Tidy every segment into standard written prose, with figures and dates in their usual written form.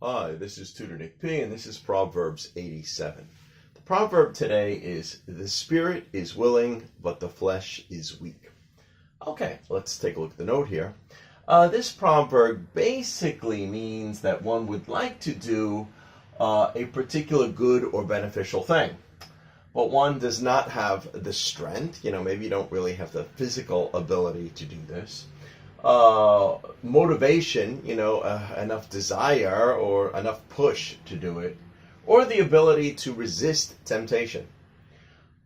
Hi, this is Tutor Nick P, and this is Proverbs 87. The proverb today is, the spirit is willing, but the flesh is weak. Okay, let's take a look at the note here. This proverb basically means that one would like to do a particular good or beneficial thing, but one does not have the strength. Maybe you don't really have the physical ability to do this. Motivation, enough desire or enough push to do it, or the ability to resist temptation.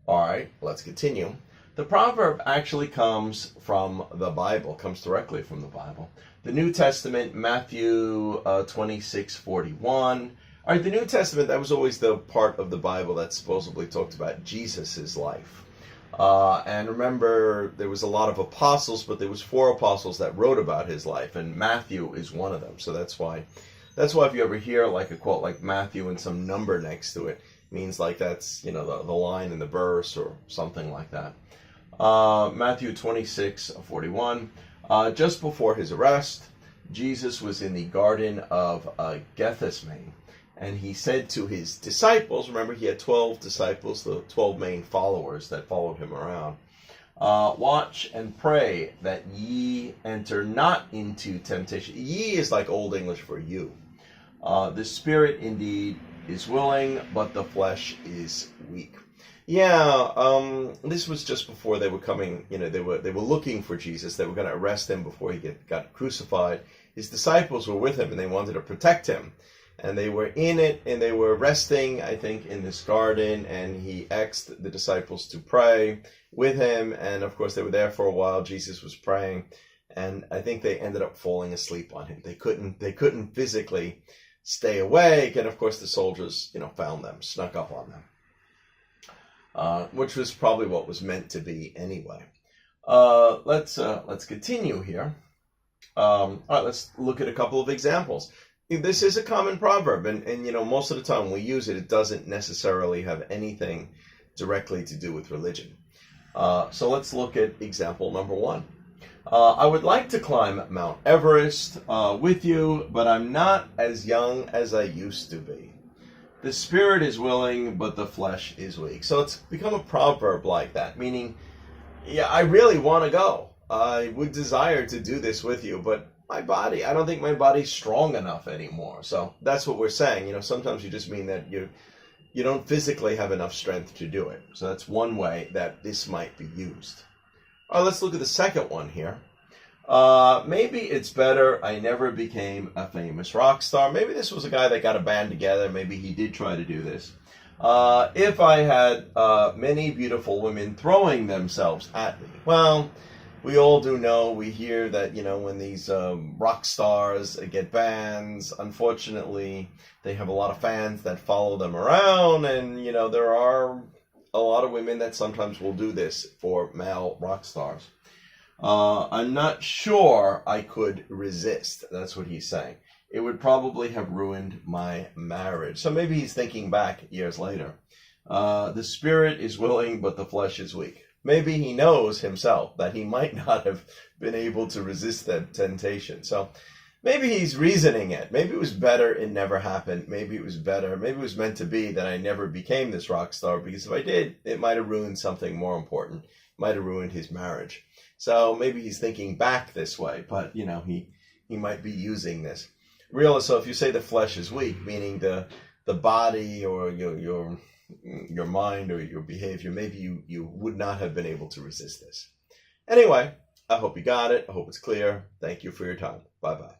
All right, let's continue. The proverb actually comes from the Bible, comes directly from the Bible. The New Testament, Matthew 26:41. All right, the New Testament, that was always the part of the Bible that supposedly talked about Jesus's life. And remember, there was a lot of apostles, but there was 4 apostles that wrote about his life, and Matthew is one of them. So that's why if you ever hear like a quote like Matthew and some number next to it, means like that's the line in the verse or something like that. Matthew 26:41. Just before his arrest, Jesus was in the Garden of Gethsemane. And he said to his disciples, remember he had 12 disciples, the 12 main followers that followed him around. Watch and pray that ye enter not into temptation. Ye is like Old English for you. The spirit indeed is willing, but the flesh is weak. This was just before they were coming, they were looking for Jesus. They were going to arrest him before he got crucified. His disciples were with him and they wanted to protect him. And they were in it, and they were resting, I think, in this garden, and he asked the disciples to pray with him, and of course they were there for a while. Jesus was praying, and I think they ended up falling asleep on him. They couldn't physically stay awake, and of course the soldiers, found them, snuck up on them, which was probably what was meant to be anyway. Let's continue here. All right, let's look at a couple of examples. This is a common proverb, and most of the time when we use it, it doesn't necessarily have anything directly to do with religion. So let's look at example number 1. I would like to climb Mount Everest with you, but I'm not as young as I used to be. The spirit is willing, but the flesh is weak. So it's become a proverb like that, meaning, I really want to go. I would desire to do this with you, but I don't think my body's strong enough anymore. So that's what we're saying. Sometimes you just mean that you don't physically have enough strength to do it. So that's one way that this might be used. All right, let's look at the second one here. Maybe it's better I never became a famous rock star. Maybe this was a guy that got a band together. Maybe he did try to do this. If I had many beautiful women throwing themselves at me. Well, we all do know, we hear that, when these rock stars get bands, unfortunately, they have a lot of fans that follow them around, and, there are a lot of women that sometimes will do this for male rock stars. I'm not sure I could resist. That's what he's saying. It would probably have ruined my marriage. So maybe he's thinking back years later. The spirit is willing, but the flesh is weak. Maybe he knows himself that he might not have been able to resist that temptation. So maybe he's reasoning it. Maybe it was better it never happened. Maybe it was better. Maybe it was meant to be that I never became this rock star, because if I did, it might have ruined something more important. It might have ruined his marriage. So maybe he's thinking back this way, but he might be using this. So if you say the flesh is weak, meaning the body or your mind or your behavior, maybe you would not have been able to resist this. Anyway, I hope you got it. I hope it's clear. Thank you for your time. Bye-bye.